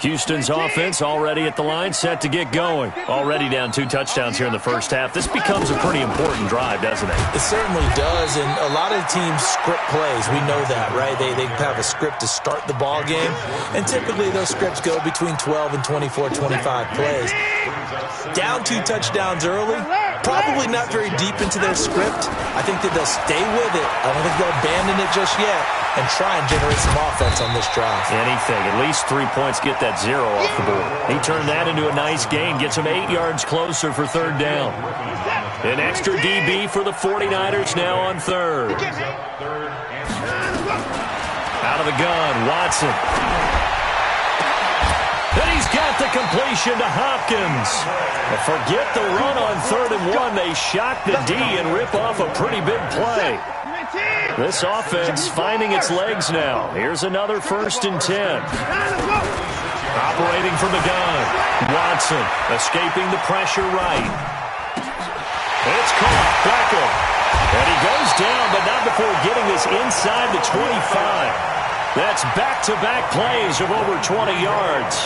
Houston's offense already at the line, set to get going. Already down 2 touchdowns here in the first half. This becomes a pretty important drive, doesn't it? It certainly does, and a lot of teams script plays. We know that, right? They have a script to start the ball game, and typically those scripts go between 12 and 24, 25 plays. Down 2 touchdowns early, probably not very deep into their script. I think that they'll stay with it. I don't think they'll abandon it just yet and try and generate some offense on this drive. Anything. At least 3 points, get that 0 off the board. He turned that into a nice gain, gets him 8 yards closer for third down. An extra DB for the 49ers now on third. Out of the gun, Watson. And he's got the completion to Hopkins. Forget the run on 3rd and 1. They shock the D and rip off a pretty big play. This offense finding its legs now. Here's another 1st and 10. Operating from the gun. Watson escaping the pressure right. It's caught. Beckham. And he goes down, but not before getting this inside the 25. That's back-to-back plays of over 20 yards.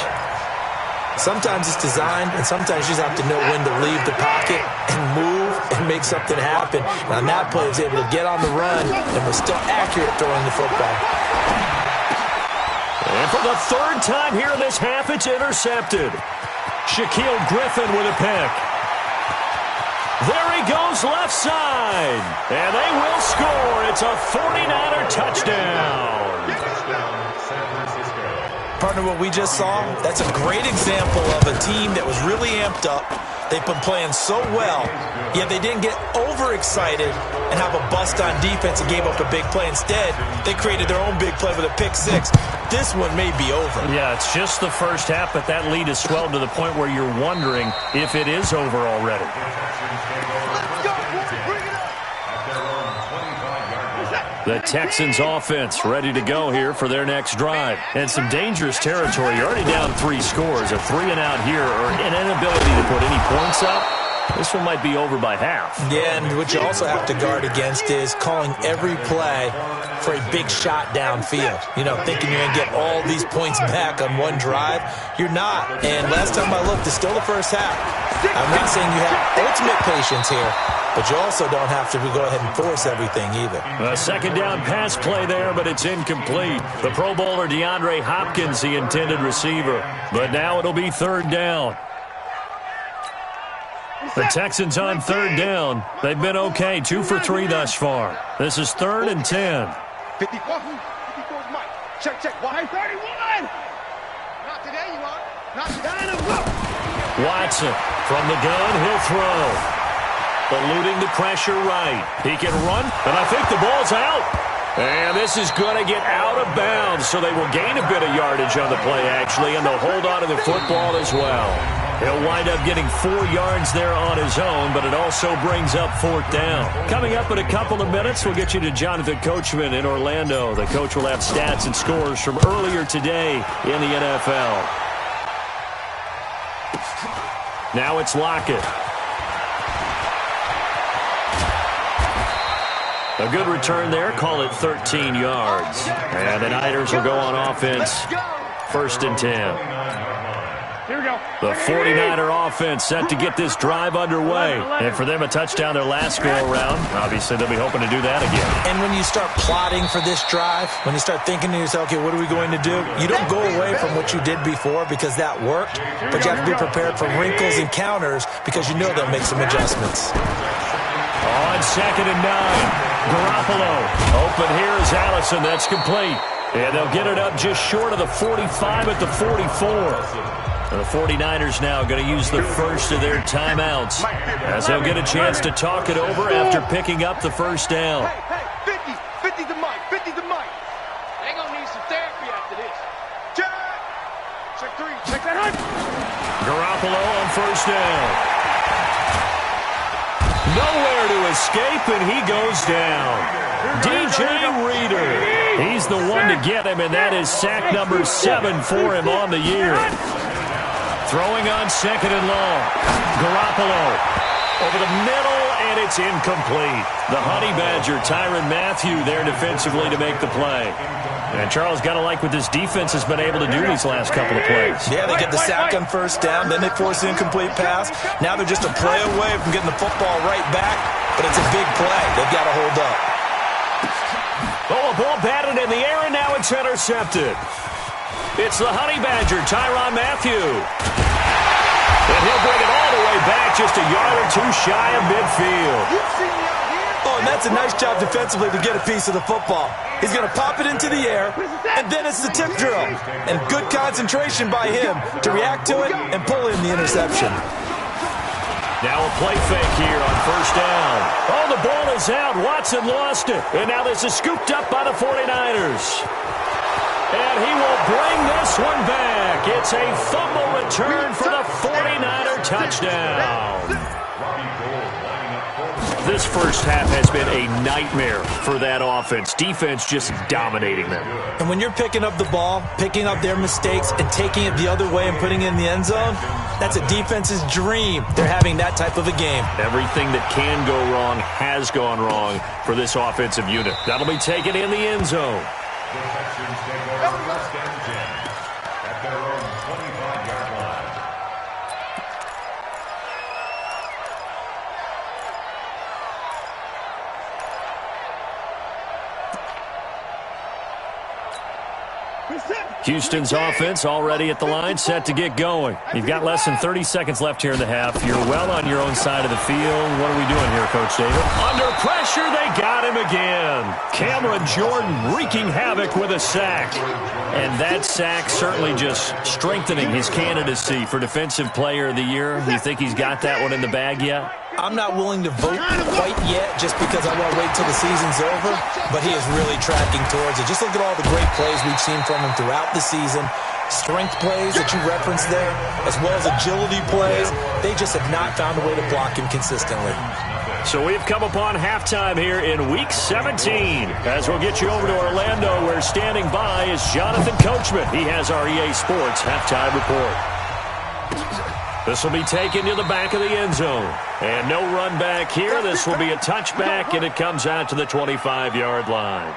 Sometimes it's designed, and sometimes you just have to know when to leave the pocket and move and make something happen. And on that play, he was able to get on the run and was still accurate throwing the football. And for the 3rd time here in this half, it's intercepted. Shaquille Griffin with a pick. There he goes left side. And they will score. It's a 49er touchdown. Partner, what we just saw, that's a great example of a team that was really amped up. They've been playing so well, yet they didn't get overexcited and have a bust on defense and gave up a big play. Instead, they created their own big play with a pick 6. This one may be over. Yeah, it's just the first half, but that lead has swelled to the point where you're wondering if it is over already. The Texans offense ready to go here for their next drive. And some dangerous territory. You're already down 3 scores. A 3 and out here, or an inability to put any points up. This one might be over by half. Yeah, and what you also have to guard against is calling every play for a big shot downfield. You know, thinking you're going to get all these points back on one drive. You're not. And last time I looked, it's still the first half. I'm not saying you have ultimate patience here, but you also don't have to go ahead and force everything either. A 2nd down pass play there, but it's incomplete. The Pro Bowler DeAndre Hopkins, the intended receiver. But now it'll be 3rd down. The Texans on 3rd down. They've been okay, 2 for 3 thus far. This is 3rd and 10. 54 Mike. Check. Why 31? Not today, you are. Not today. Watson from the gun, he'll throw. Eluding the pressure right. He can run, and I think the ball's out. And this is going to get out of bounds, so they will gain a bit of yardage on the play, actually, and they'll hold on to the football as well. He'll wind up getting 4 yards there on his own, but it also brings up 4th down. Coming up in a couple of minutes, we'll get you to Jonathan Coachman in Orlando. The coach will have stats and scores from earlier today in the NFL. Now it's Lockett. A good return there. Call it 13 yards. And the Niners will go on offense. 1st and 10. Here we go. The 49er offense set to get this drive underway. And for them, a touchdown their last go-around. Obviously, they'll be hoping to do that again. And when you start plotting for this drive, when you start thinking to yourself, okay, what are we going to do? You don't go away from what you did before because that worked, but you have to be prepared for wrinkles and counters because you know they'll make some adjustments. On 2nd and 9. Garoppolo. Open here is Allison. That's complete. And they'll get it up just short of the 45 at the 44. The 49ers now going to use the first of their timeouts as they'll get a chance to talk it over after picking up the 1st down. Hey, 50 to Mike, 50 to Mike. They're going to need some therapy after this. Check 3, check that. Garoppolo on 1st down. Nowhere to escape, and he goes down. DJ Reader. He's the one to get him, and that is sack number 7 for him on the year. Throwing on 2nd and long. Garoppolo over the middle, and and it's incomplete. The Honey Badger, Tyrann Mathieu, there defensively to make the play. And Charles, got to like what this defense has been able to do these last couple of plays. Yeah, they get the sack on first down, then they force the incomplete pass. Now they're just a play away from getting the football right back, but it's a big play. They've got to hold up. Oh, a ball batted in the air, and now it's intercepted. It's the Honey Badger, Tyrann Mathieu. And he'll bring it all the way back, just a yard or two shy of midfield. Oh, and that's a nice job defensively to get a piece of the football. He's going to pop it into the air, and then it's the tip drill. And good concentration by him to react to it and pull in the interception. Now a play fake here on first down. Oh, the ball is out. Watson lost it. And now this is scooped up by the 49ers. And he will bring this one back. It's a fumble return for the 49er touchdown. This first half has been a nightmare for that offense. Defense just dominating them. And when you're picking up the ball, picking up their mistakes, and taking it the other way and putting it in the end zone, that's a defense's dream. They're having that type of a game. Everything that can go wrong has gone wrong for this offensive unit. That'll be taken in the end zone. The Texans take over first and 10 at their own 25-yard line. Houston's offense already at the line, set to get going. You've got less than 30 seconds left here in the half. You're well on your own side of the field. What are we doing here, Coach David? Under pressure, they got him again. Cameron Jordan wreaking havoc with a sack. And that sack certainly just strengthening his candidacy for Defensive Player of the Year. You think he's got that one in the bag yet? I'm not willing to vote quite yet just because I want to wait till the season's over, but he is really tracking towards it. Just look at all the great plays we've seen from him throughout the season. Strength plays that you referenced there, as well as agility plays. They just have not found a way to block him consistently. So we've come upon halftime here in Week 17. As we'll get you over to Orlando, where standing by is Jonathan Coachman. He has our EA Sports halftime report. This will be taken to the back of the end zone. And no run back here. This will be a touchback, and it comes out to the 25-yard line.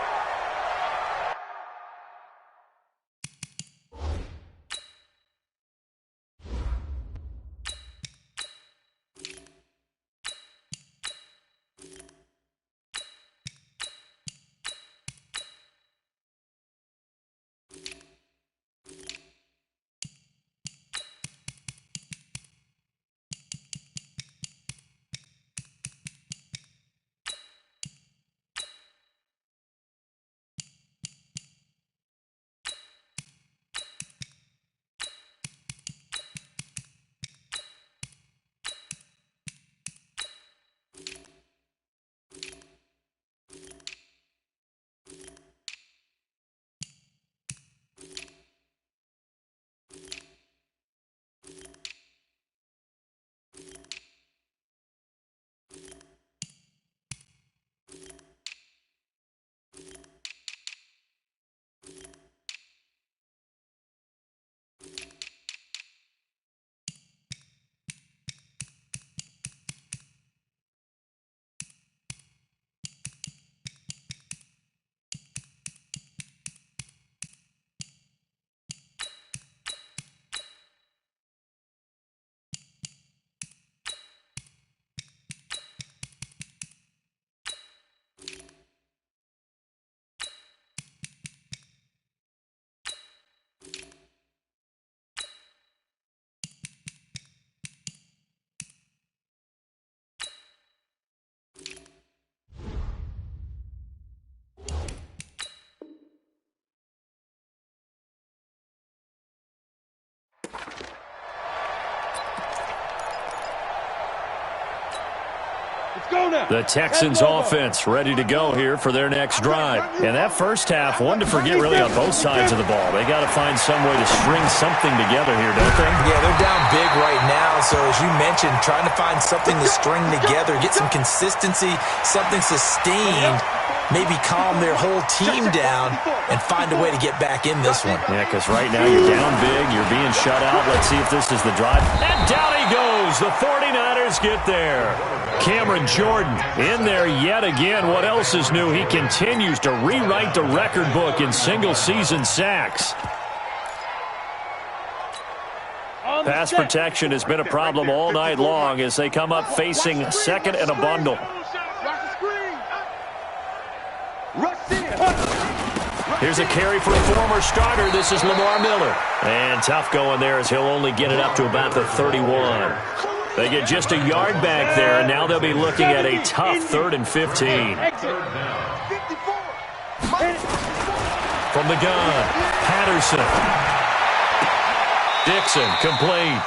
The Texans offense ready to go here for their next drive. And that first half, one to forget really on both sides of the ball. They got to find some way to string something together here, don't they? Yeah, they're down big right now. So as you mentioned, trying to find something to string together, get some consistency, something sustained. maybe calm their whole team down and find a way to get back in this one. Yeah, because right now you're down big, you're being shut out. Let's see if this is the drive. And down he goes. The 49ers get there. Cameron Jordan in there yet again. What else is new? He continues to rewrite the record book in single-season sacks. Pass protection has been a problem all night long as they come up facing second and a bundle. Here's a carry for a former starter. This is Lamar Miller. And tough going there as he'll only get it up to about the 31. They get just a yard back there, and now they'll be looking at a tough 3rd and 15. From the gun, Patterson. Dixon complete.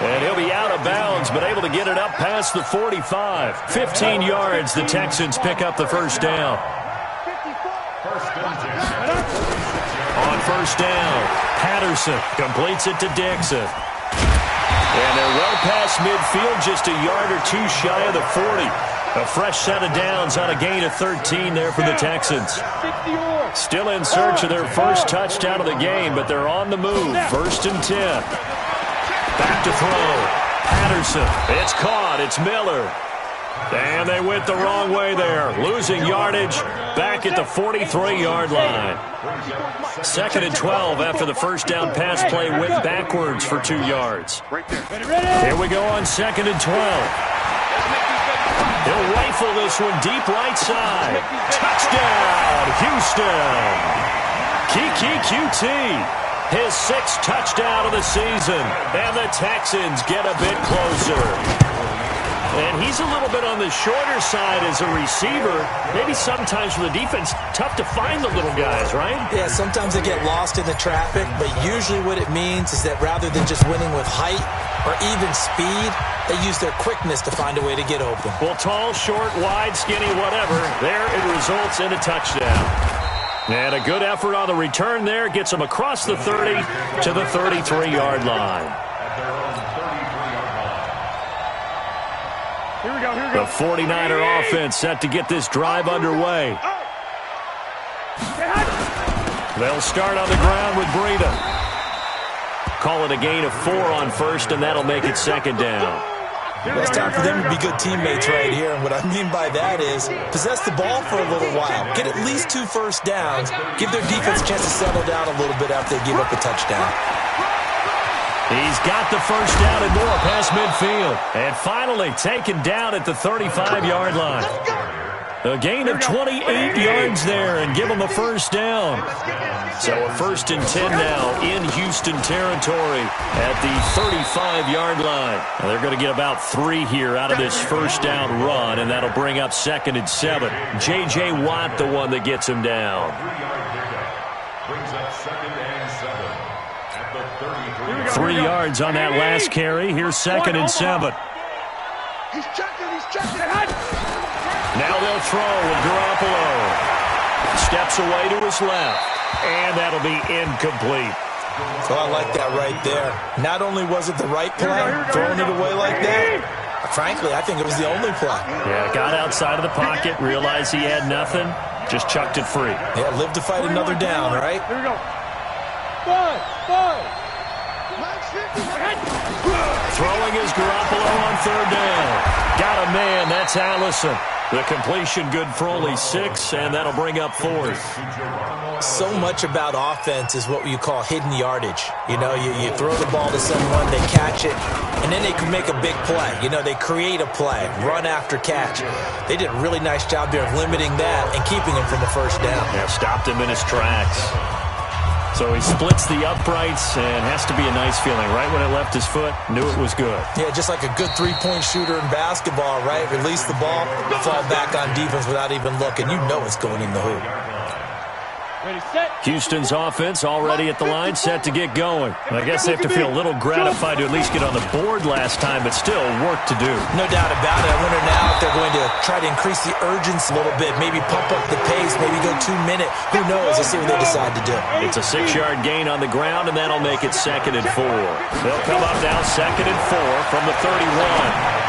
And he'll be out of bounds, but able to get it up past the 45. 15 yards, the Texans pick up the first down. On first down, Patterson completes it to Dixon. And they're well past midfield, just a yard or two shy of the 40. A fresh set of downs on a gain of 13 there for the Texans. Still in search of their first touchdown of the game, but they're on the move. 1st and 10. Back to throw. Patterson. It's caught. It's Miller. And they went the wrong way there. Losing yardage back at the 43-yard line. 2nd and 12 after the first down pass play went backwards for 2 yards. Here we go on 2nd and 12. He'll rifle this one deep right side. Touchdown, Houston. Kiki QT. His 6th touchdown of the season. And the Texans get a bit closer. And he's a little bit on the shorter side as a receiver. Maybe sometimes for the defense, tough to find the little guys, right? Yeah, sometimes they get lost in the traffic, but usually what it means is that rather than just winning with height or even speed, they use their quickness to find a way to get open. Well, tall, short, wide, skinny, whatever, there it results in a touchdown. And a good effort on the return there gets them across the 30 to the 33-yard line. Here we go. The 49er offense set to get this drive underway. They'll start on the ground with Breida. Call it a gain of 4 on first, and that'll make it 2nd down. Well, it's time for them to be good teammates right here. And what I mean by that is possess the ball for a little while. Get at least 2 first downs. Give their defense a chance to settle down a little bit after they give up a touchdown. He's got the first down and more past midfield. And finally taken down at the 35-yard line. A gain of 28 yards there and give them a first down. So a 1st and 10 now in Houston territory at the 35-yard line. And they're going to get about 3 here out of this first down run, and that'll bring up 2nd and 7. J.J. Watt, the one that gets him down. Brings up 2nd and 7 at the 33. 3 yards on that last carry. Here's 2nd and 7. He's checking. Now they'll throw with Garoppolo. Steps away to his left. And that'll be incomplete. So I like that right there. Not only was it the right play, throwing it away like that, frankly, I think it was the only play. Yeah, got outside of the pocket, realized he had nothing, just chucked it free. Yeah, live to fight another down, right? Here we go. 5. Throwing is Garoppolo on 3rd down. Got a man, that's Allison. The completion good for only 6, and that'll bring up 4th. So much about offense is what you call hidden yardage. You know, you throw the ball to someone, they catch it, and then they can make a big play. You know, they create a play, run after catch. They did a really nice job there of limiting that and keeping him from a first down. Yeah, stopped him in his tracks. So he splits the uprights and has to be a nice feeling. Right when it left his foot, knew it was good. Yeah, just like a good three-point shooter in basketball, right? Release the ball, fall back on defense without even looking. You know it's going in the hoop. Houston's offense already at the line, set to get going. I guess they have to feel a little gratified to at least get on the board last time, but still work to do. No doubt about it. I wonder now if they're going to try to increase the urgency a little bit, maybe pump up the pace, maybe go 2-minute. Who knows? Let's see what they decide to do. It's a 6-yard gain on the ground, and that'll make it 2nd and 4. They'll come up now 2nd and 4 from the 31.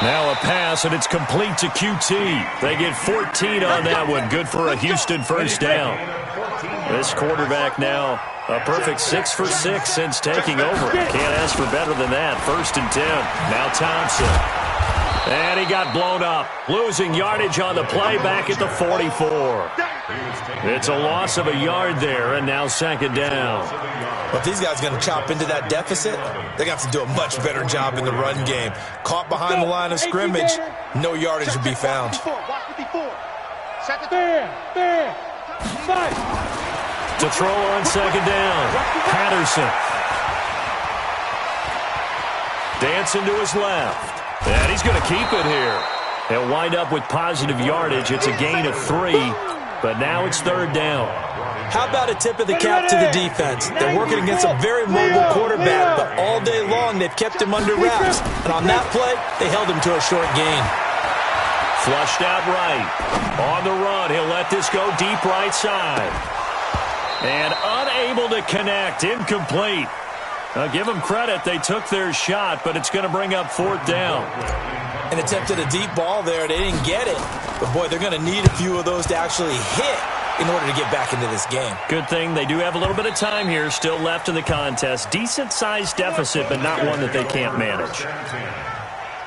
Now a pass, and it's complete to QT. They get 14 on that one. Good for a Houston first down. This quarterback now a perfect 6 for 6 since taking over. Can't ask for better than that. 1st and 10. Now Thompson. And he got blown up. Losing yardage on the play back at the 44. It's a loss of a yard there, and now 2nd down. Well, if these guys are going to chop into that deficit, they're going to have to do a much better job in the run game. Caught behind the line of scrimmage, no yardage would be found. To throw on 2nd down, Patterson. Dancing to his left. And he's going to keep it here. They'll wind up with positive yardage. It's a gain of 3, but now it's 3rd down. How about a tip of the cap to the defense? They're working against a very mobile quarterback, but all day long they've kept him under wraps. And on that play, they held him to a short gain. Flushed out right. On the run, he'll let this go deep right side. And unable to connect. Incomplete. Give them credit. They took their shot, but it's going to bring up 4th down. An attempt at a deep ball there. They didn't get it. But, boy, they're going to need a few of those to actually hit in order to get back into this game. Good thing they do have a little bit of time here still left in the contest. Decent-sized deficit, but not one that they can't manage.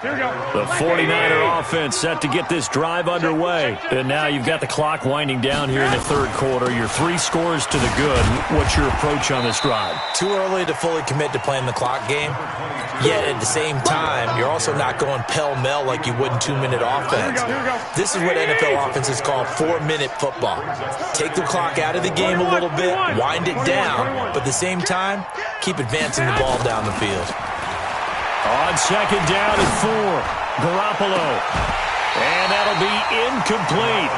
The 49er offense set to get this drive underway. And now you've got the clock winding down here in the 3rd quarter. You're 3 scores to the good. What's your approach on this drive? Too early to fully commit to playing the clock game. Yet at the same time, you're also not going pell-mell like you would in 2-minute offense. This is what NFL offenses call 4-minute football. Take the clock out of the game a little bit, wind it down, but at the same time, keep advancing the ball down the field. On 2nd down and 4, Garoppolo. And that'll be incomplete.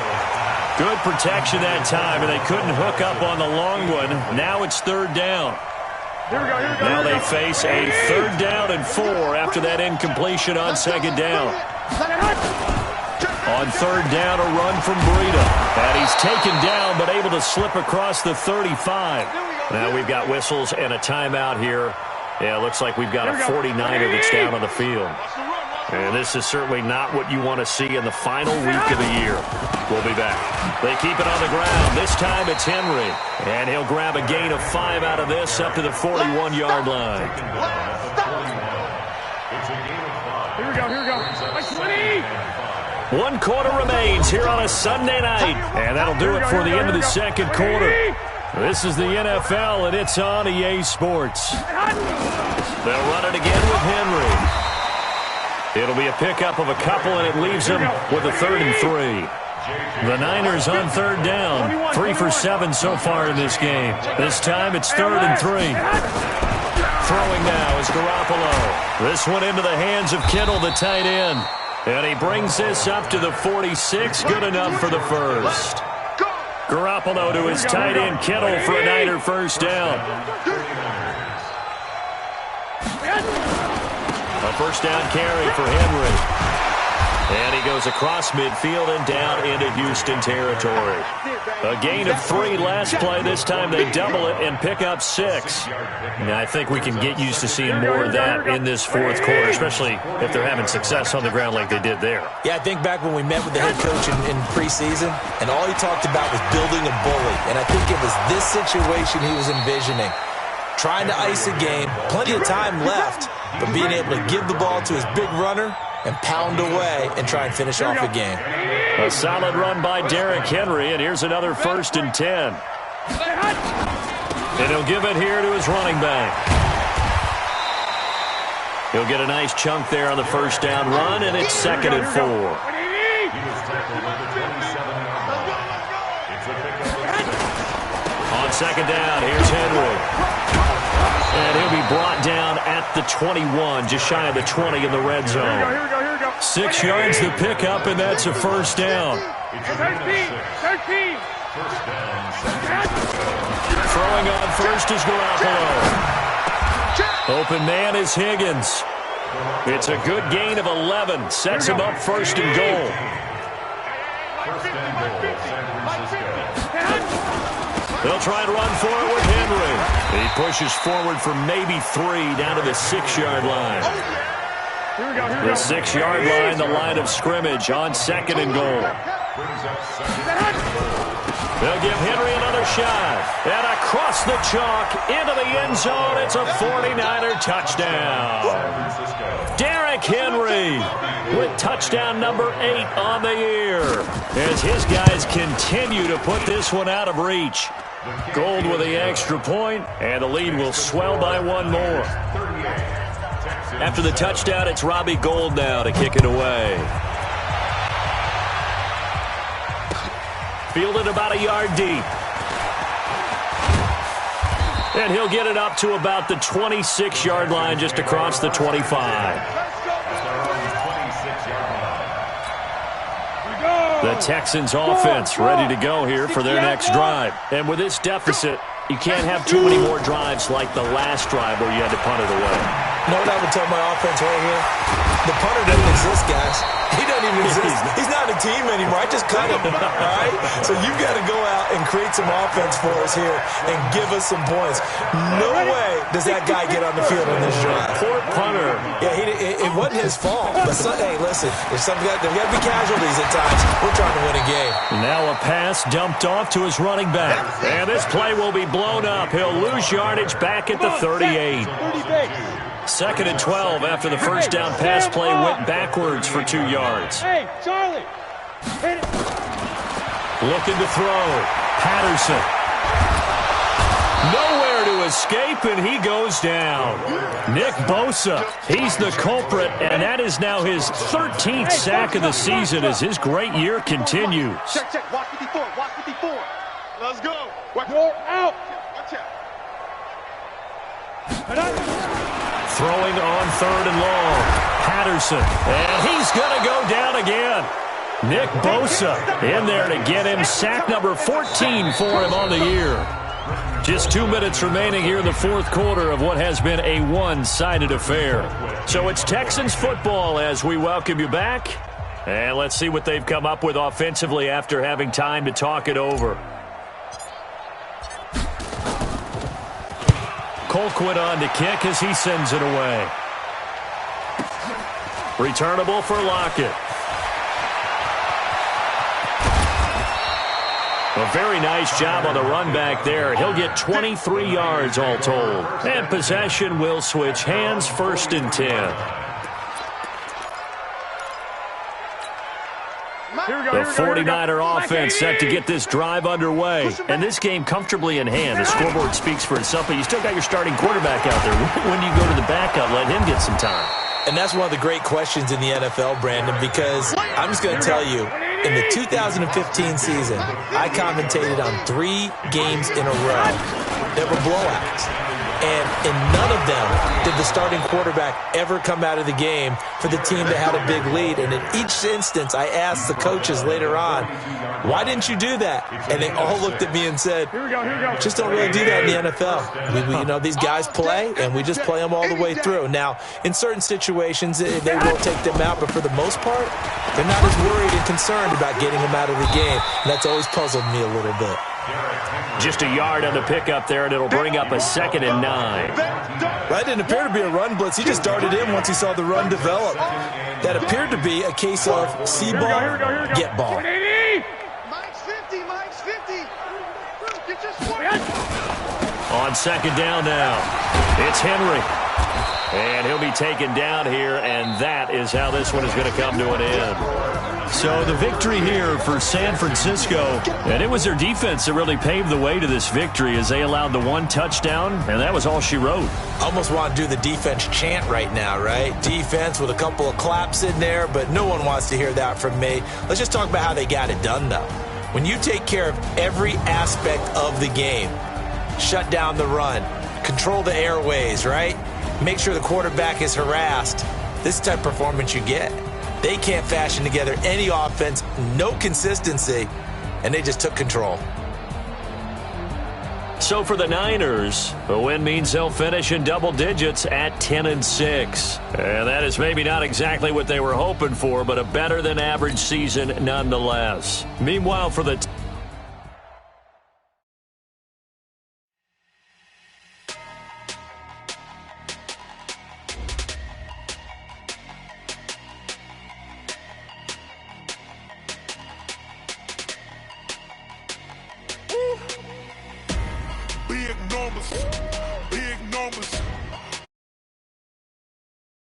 Good protection that time, and they couldn't hook up on the long one. Now it's 3rd down. Now they face a 3rd down and 4 after that incompletion on 2nd down. On 3rd down, a run from Breida. And he's taken down, but able to slip across the 35. Now we've got whistles and a timeout here. Yeah, it looks like we've got a 49er that's down on the field. And this is certainly not what you want to see in the final week of the year. We'll be back. They keep it on the ground. This time it's Henry. And he'll grab a gain of 5 out of this up to the 41-yard line. Here we go. Like 20. 1 quarter remains here on a Sunday night. And that'll do it for the end of the 2nd quarter. This is the NFL, and it's on EA Sports. They'll run it again with Henry. It'll be a pickup of a couple, and it leaves them with a 3rd and 3. The Niners on 3rd down. 3 for 7 so far in this game. This time it's 3rd and 3. Throwing now is Garoppolo. This one into the hands of Kittle, the tight end. And he brings this up to the 46. Good enough for the first. Garoppolo to his tight end, Kittle, for a Niner first down. A first down carry for Henry. And he goes across midfield and down into Houston territory. A gain of 3 last play. This time they double it and pick up 6. Now, I think we can get used to seeing more of that in this 4th quarter, especially if they're having success on the ground like they did there. Yeah, I think back when we met with the head coach in preseason, and all he talked about was building a bully. And I think it was this situation he was envisioning. Trying to ice a game, plenty of time left, but being able to give the ball to his big runner and pound away and try and finish off a game. A solid run by Derrick Henry, and here's another 1st and 10. And he'll give it here to his running back. He'll get a nice chunk there on the first down run, and it's 2nd and 4. On 2nd down, here's Henry. And he'll be brought down at the 21, just shy of the 20 in the red zone. 6 yards to pick up, and that's a first down. 13. Throwing on first is Garoppolo. Open man is Higgins. It's a good gain of 11. Sets him up 1st and goal. They'll try and run for it with Henry. He pushes forward for maybe 3 down to the 6-yard line. The 6-yard line, the line of scrimmage on 2nd and goal. They'll give Henry another shot. And across the chalk into the end zone. It's a 49er touchdown. Derrick Henry with touchdown number 8 on the year as his guys continue to put this one out of reach. Gold with the extra point, and the lead will swell by one more. After the touchdown, it's Robbie Gould now to kick it away. Fielded about a yard deep. And he'll get it up to about the 26-yard line, just across the 25. The Texans offense ready to go here for their next drive. And with this deficit, you can't have too many more drives like the last drive where you had to punt it away. You know what I would tell my offense right here? The punter doesn't exist, guys. He doesn't even exist. He's not a team anymore. I just cut him, all right? So you've got to go out and create some offense for us here and give us some points. No way does that guy get on the field on this drive. Poor punter. Yeah, it wasn't his fault. But hey, listen, there's got to be casualties at times. We're trying to win a game. Now a pass dumped off to his running back. And this play will be blown up. He'll lose yardage back at the 38. 2nd and 12 after the first down pass play went backwards for 2 yards. Hey, Charlie. Looking to throw. Patterson. Nowhere to escape, and he goes down. Nick Bosa, he's the culprit, and that is now his 13th sack of the season as his great year continues. Check. Watch 54. Watch 54. Let's go. You're out. Watch out. Throwing on 3rd and long. Patterson. And he's going to go down again. Nick Bosa in there to get him sack number 14 for him on the year. Just 2 minutes remaining here in the fourth quarter of what has been a one-sided affair. So it's Texans football as we welcome you back. And let's see what they've come up with offensively after having time to talk it over. Colquitt on to kick as he sends it away. Returnable for Lockett. A very nice job on the run back there. He'll get 23 yards all told. And possession will switch hands, 1st and 10. The 49er offense set to get this drive underway. And this game comfortably in hand. The scoreboard speaks for itself, but you still got your starting quarterback out there. When do you go to the backup? Let him get some time. And that's one of the great questions in the NFL, Brandon, because I'm just going to tell you, in the 2015 season, I commentated on 3 games in a row that were blowouts. And in none of them did the starting quarterback ever come out of the game for the team that had a big lead. And in each instance, I asked the coaches later on, why didn't you do that? And they all looked at me and said, just don't really do that in the NFL. These guys play, and we just play them all the way through. Now, in certain situations, they will take them out, but for the most part, they're not as worried and concerned about getting them out of the game. And that's always puzzled me a little bit. Just a yard on the pickup there, and it'll bring up a 2nd and 9. That didn't appear to be a run blitz. He just darted in once he saw the run develop. That appeared to be a case of see ball, get ball. Mike's 50. Get your squad. On 2nd down now, it's Henry. And he'll be taken down here, and that is how this one is going to come to an end. So the victory here for San Francisco, and it was their defense that really paved the way to this victory as they allowed the 1 touchdown, and that was all she wrote. Almost want to do the defense chant right now, right? Defense with a couple of claps in there, but no one wants to hear that from me. Let's just talk about how they got it done, though. When you take care of every aspect of the game, shut down the run, control the airways, right? Make sure the quarterback is harassed. This type of performance you get. They can't fashion together any offense, no consistency, and they just took control. So for the Niners, a win means they'll finish in double digits at 10-6. And that is maybe not exactly what they were hoping for, but a better than average season nonetheless. Meanwhile, for the